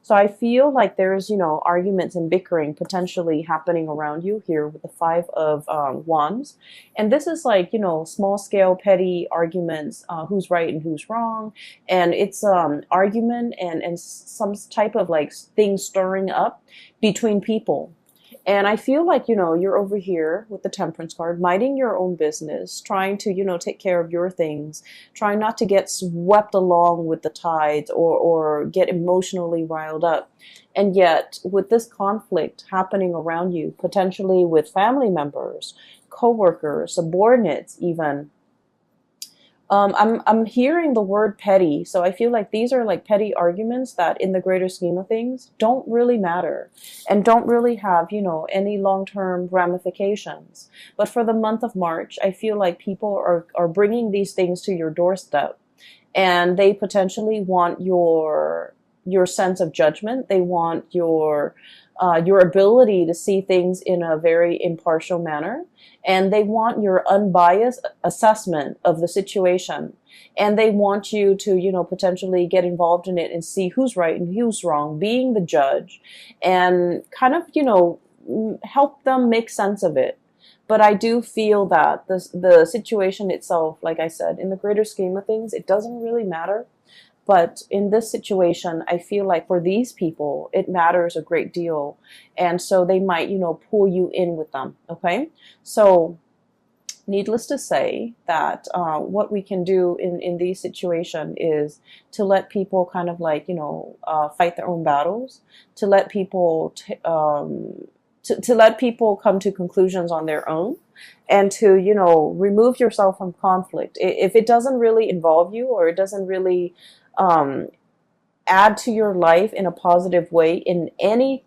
So I feel like there's, arguments and bickering potentially happening around you here with the Five of Wands. And this is like, small scale petty arguments, who's right and who's wrong. And it's argument and some type of like thing stirring up between people. And I feel like, you're over here with the Temperance card, minding your own business, trying to, take care of your things, trying not to get swept along with the tides or get emotionally riled up. And yet, with this conflict happening around you, potentially with family members, coworkers, subordinates, even, I'm hearing the word petty, so I feel like these are like petty arguments that, in the greater scheme of things, don't really matter and don't really have, any long-term ramifications. But for the month of March, I feel like people are bringing these things to your doorstep, and they potentially want your sense of judgment. They want your ability to see things in a very impartial manner, and they want your unbiased assessment of the situation, and they want you to, potentially get involved in it and see who's right and who's wrong, being the judge, and kind of, help them make sense of it. But I do feel that the situation itself, like I said, in the greater scheme of things, it doesn't really matter. But in this situation, I feel like for these people, it matters a great deal. And so they might, pull you in with them. Okay. So needless to say that what we can do in these situations is to let people kind of like, fight their own battles, to let people, to let people come to conclusions on their own, and to, remove yourself from conflict. If it doesn't really involve you, or it doesn't really um, add to your life in a positive way in any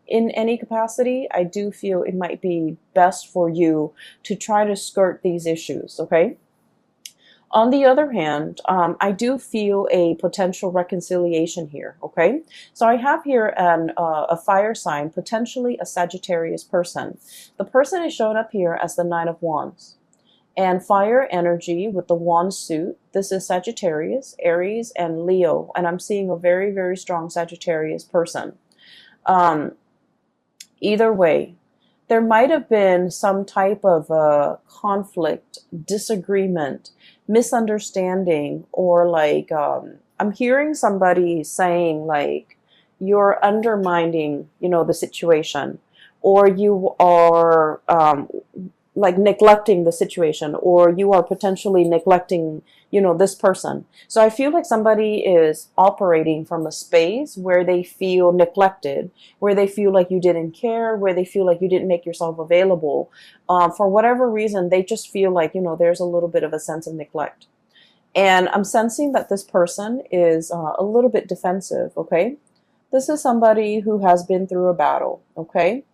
capacity, I do feel it might be best for you to try to skirt these issues. Okay. On the other hand, I do feel a potential reconciliation here. Okay, so I have here a fire sign, potentially a Sagittarius person. The person is shown up here as the Nine of Wands. And fire energy with the wand suit. This is Sagittarius, Aries, and Leo. And I'm seeing a very, very strong Sagittarius person. Um, Either way, there might have been some type of conflict, disagreement, misunderstanding, or like, I'm hearing somebody saying like, you're undermining, the situation, or you are like neglecting the situation, or you are potentially neglecting, this person. So I feel like somebody is operating from a space where they feel neglected, where they feel like you didn't care, where they feel like you didn't make yourself available. For whatever reason, they just feel like, there's a little bit of a sense of neglect. And I'm sensing that this person is a little bit defensive. Okay. This is somebody who has been through a battle. Okay.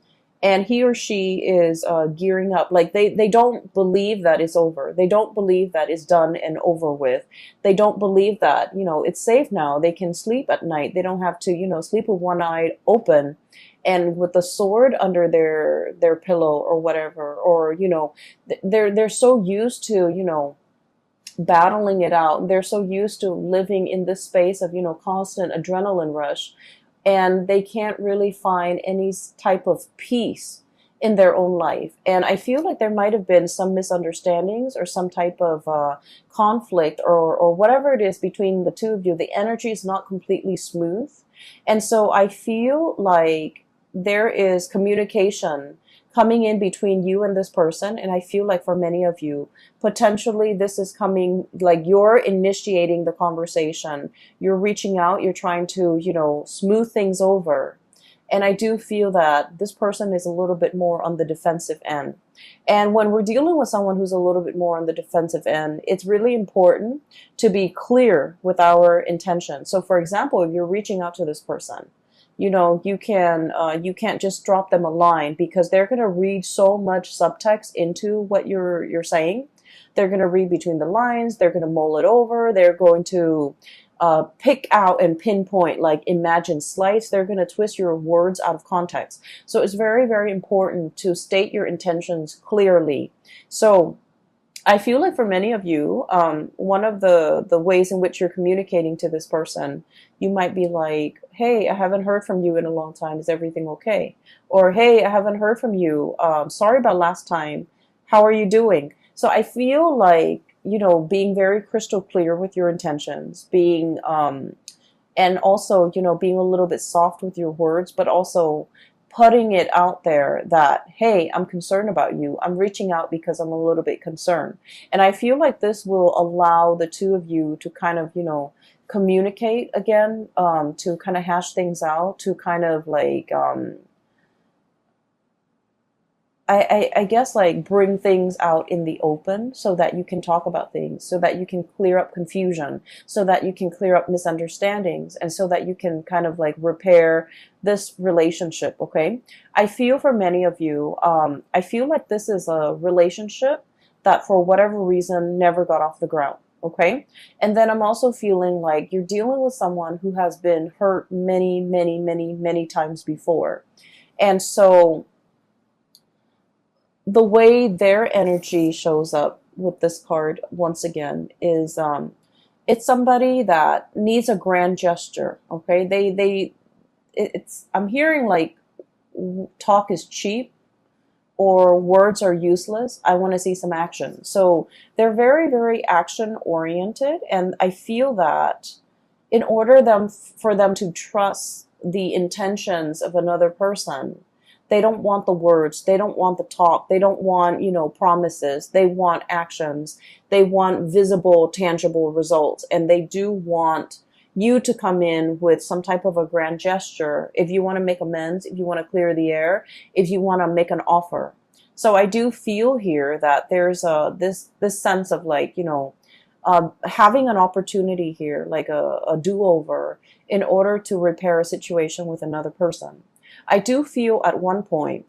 And he or she is gearing up. Like they don't believe that it's over. They don't believe that it's done and over with. They don't believe that, it's safe now. They can sleep at night. They don't have to, sleep with one eye open and with the sword under their pillow or whatever. Or, they're so used to, battling it out. They're so used to living in this space of, constant adrenaline rush, and they can't really find any type of peace in their own life. And I feel like there might have been some misunderstandings or some type of conflict, or whatever it is between the two of you. The energy is not completely smooth. And so I feel like there is communication coming in between you and this person. And I feel like for many of you, potentially this is coming, like you're initiating the conversation. You're reaching out, you're trying to, smooth things over. And I do feel that this person is a little bit more on the defensive end. And when we're dealing with someone who's a little bit more on the defensive end, it's really important to be clear with our intention. So for example, if you're reaching out to this person, you can't just drop them a line, because they're going to read so much subtext into what you're saying. They're going to read between the lines. They're going to mull it over. They're going to pick out and pinpoint, like imagine slice. They're going to twist your words out of context. So it's very, very important to state your intentions clearly. So I feel like for many of you, one of the ways in which you're communicating to this person, you might be like, hey, I haven't heard from you in a long time. Is everything okay? Or, hey, I haven't heard from you. Sorry about last time. How are you doing? So I feel like, being very crystal clear with your intentions, and also, being a little bit soft with your words, but also putting it out there that, hey, I'm concerned about you. I'm reaching out because I'm a little bit concerned. And I feel like this will allow the two of you to kind of, communicate again, to kind of hash things out, to kind of like, I guess like bring things out in the open so that you can talk about things, so that you can clear up confusion, so that you can clear up misunderstandings, and so that you can kind of like repair this relationship, okay? I feel for many of you, I feel like this is a relationship that for whatever reason never got off the ground, okay? And then I'm also feeling like you're dealing with someone who has been hurt many, many, many, many times before. And so the way their energy shows up with this card once again is it's somebody that needs a grand gesture, okay? It's I'm hearing like talk is cheap or words are useless. I want to see some action. So they're very, very action oriented, and I feel that in order for them to trust the intentions of another person, they don't want the words. They don't want the talk. They don't want, promises. They want actions. They want visible, tangible results. And they do want you to come in with some type of a grand gesture. If you want to make amends, if you want to clear the air, if you want to make an offer. So I do feel here that there's this sense of like, having an opportunity here, like a do-over in order to repair a situation with another person. I do feel at one point,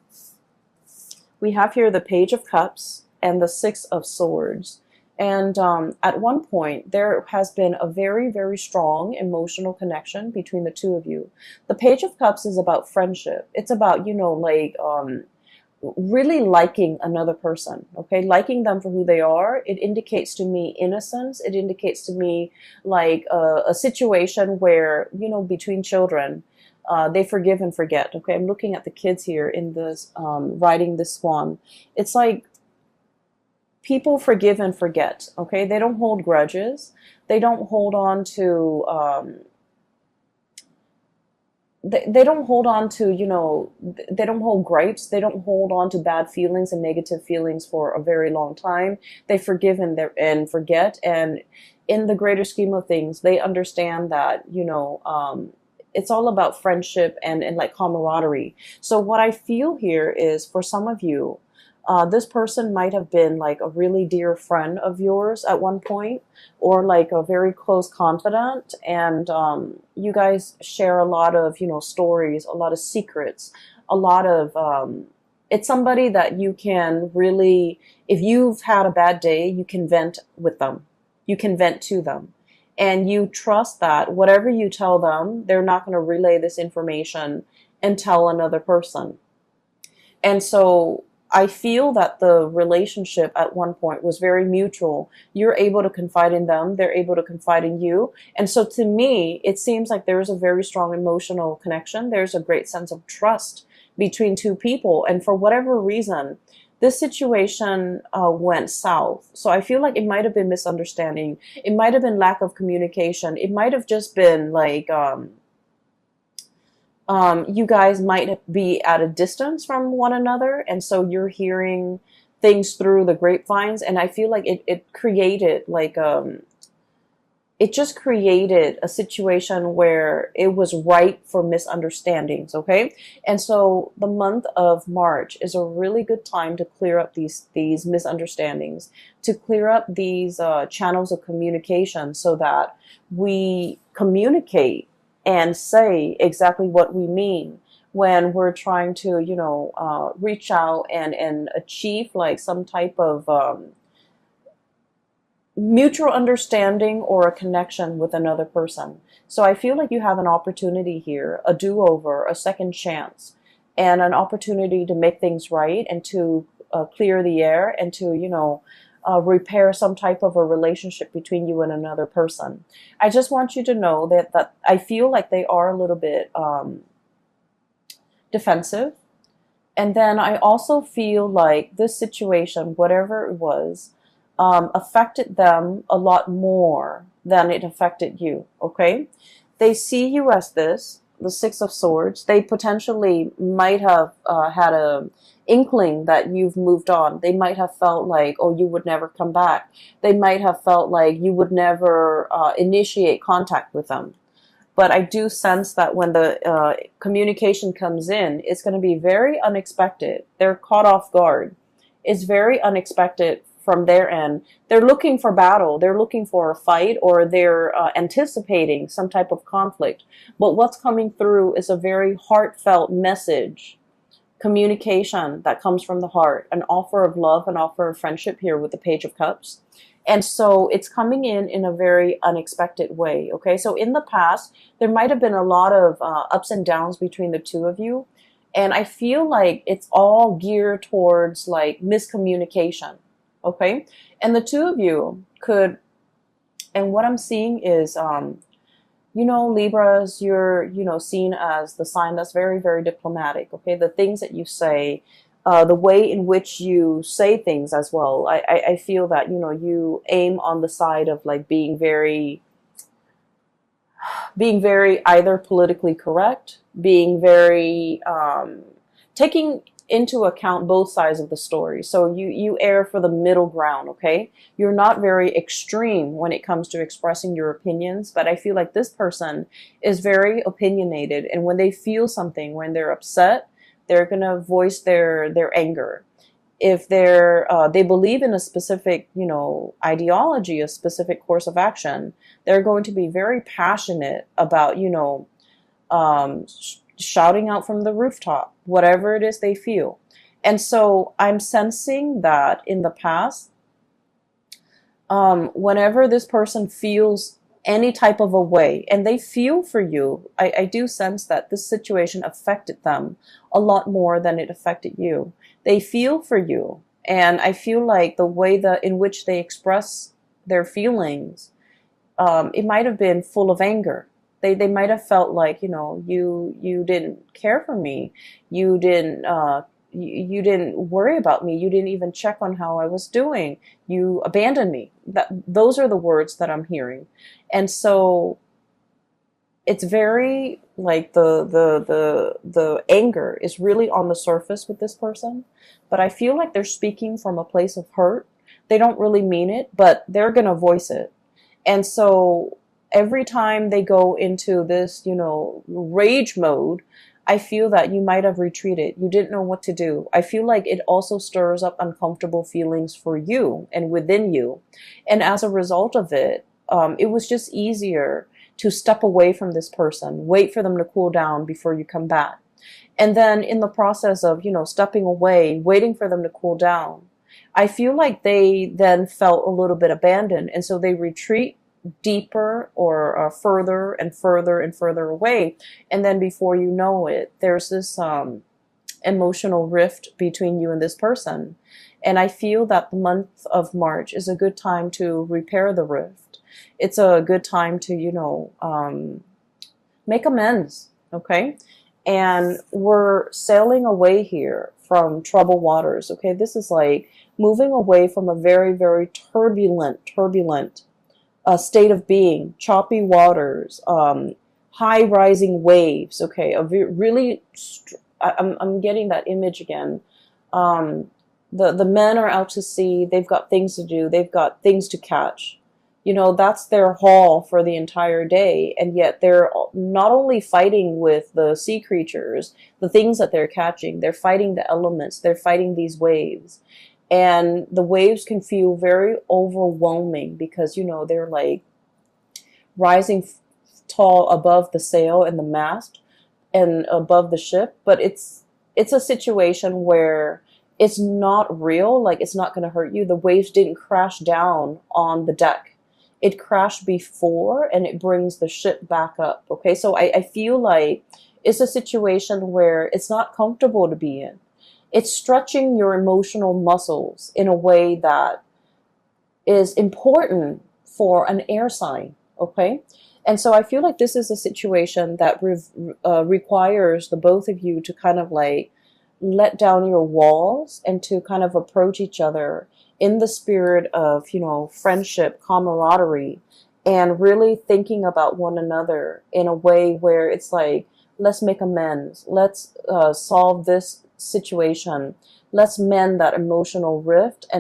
we have here the Page of Cups and the Six of Swords. And at one point, there has been a very, very strong emotional connection between the two of you. The Page of Cups is about friendship. It's about, really liking another person, okay? Liking them for who they are. It indicates to me innocence. It indicates to me like a situation where, between children, they forgive and forget. Okay, I'm looking at the kids here in this riding the swan. It's like people forgive and forget. Okay, they don't hold grudges. They don't hold on to. They don't hold on to, they don't hold gripes. They don't hold on to bad feelings and negative feelings for a very long time. They forgive and forget. And in the greater scheme of things, they understand that, it's all about friendship and like camaraderie. So what I feel here is for some of you, this person might have been like a really dear friend of yours at one point, or like a very close confidant. And you guys share a lot of, stories, a lot of secrets, a lot of, it's somebody that you can really, if you've had a bad day, you can vent with them. You can vent to them. And you trust that whatever you tell them, they're not going to relay this information and tell another person. And so I feel that the relationship at one point was very mutual. You're able to confide in them. They're able to confide in you. And so to me, it seems like there's a very strong emotional connection. There's a great sense of trust between two people. And for whatever reason, this situation went south. So I feel like it might have been misunderstanding. It might have been lack of communication. It might have just been like you guys might be at a distance from one another. And so you're hearing things through the grapevines. And I feel like it created like it just created a situation where it was ripe for misunderstandings, okay? And so the month of March is a really good time to clear up these misunderstandings, to clear up these channels of communication so that we communicate and say exactly what we mean when we're trying to, reach out and achieve like some type of mutual understanding or a connection with another person. So I feel like you have an opportunity here, a do-over, a second chance, and an opportunity to make things right and to clear the air and to, repair some type of a relationship between you and another person. I just want you to know that I feel like they are a little bit defensive. And then I also feel like this situation, whatever it was, affected them a lot more than it affected you, okay? They see you as this, the Six of Swords. They potentially might have had a inkling that you've moved on. They might have felt like, oh, you would never come back. They might have felt like you would never initiate contact with them. But I do sense that when the communication comes in, it's going to be very unexpected. They're caught off guard. It's very unexpected from their end. They're looking for battle. They're looking for a fight, or they're anticipating some type of conflict. But what's coming through is a very heartfelt message, communication that comes from the heart, an offer of love, an offer of friendship here with the Page of Cups. And so it's coming in a very unexpected way, okay? So in the past, there might have been a lot of ups and downs between the two of you. And I feel like it's all geared towards like miscommunication, okay? And the two of you could, and what I'm seeing is, you know, Libras, you're, you know, seen as the sign that's very, very diplomatic, okay? The things that you say, the way in which you say things as well. I feel that, you know, you aim on the side of like being very either politically correct, being very, taking into account both sides of the story. So you err for the middle ground, okay? You're not very extreme when it comes to expressing your opinions, but I feel like this person is very opinionated, and when they feel something, when they're upset, they're going to voice their anger. If they believe in a specific, you know, ideology, a specific course of action, they're going to be very passionate about, you know, shouting out from the rooftop, whatever it is they feel. And so I'm sensing that in the past, whenever this person feels any type of a way, and they feel for you, I do sense that this situation affected them a lot more than it affected you. They feel for you, and I feel like the way in which they express their feelings, it might have been full of anger. They might have felt like, you know, you didn't care for me, you didn't worry about me, you didn't even check on how I was doing, you abandoned me. Those are the words that I'm hearing. And so it's very like the anger is really on the surface with this person, but I feel like they're speaking from a place of hurt. They don't really mean it, but they're going to voice it. And so every time they go into this, you know, rage mode, I feel that you might have retreated. You didn't know what to do. I feel like it also stirs up uncomfortable feelings for you and within you. And as a result of it, it was just easier to step away from this person, wait for them to cool down before you come back. And then in the process of, you know, stepping away, waiting for them to cool down, I feel like they then felt a little bit abandoned. And so they retreat deeper or further and further and further away. And then before you know it, there's this emotional rift between you and this person. And I feel that the month of March is a good time to repair the rift. It's a good time to, you know, make amends, okay? And we're sailing away here from troubled waters, okay? This is like moving away from a very, very turbulent state of being, choppy waters, high rising waves, okay? I'm getting that image again. The men are out to sea, they've got things to do, they've got things to catch. You know, that's their haul for the entire day, and yet they're not only fighting with the sea creatures, the things that they're catching, they're fighting the elements, they're fighting these waves. And the waves can feel very overwhelming because, you know, they're like rising tall above the sail and the mast and above the ship. But it's a situation where it's not real, like it's not going to hurt you. The waves didn't crash down on the deck. It crashed before, and it brings the ship back up, okay? So I feel like it's a situation where it's not comfortable to be in. It's stretching your emotional muscles in a way that is important for an air sign, okay? And so I feel like this is a situation that requires the both of you to kind of like let down your walls and to kind of approach each other in the spirit of, you know, friendship, camaraderie, and really thinking about one another in a way where it's like, let's make amends, let's solve this situation, let's mend that emotional rift, and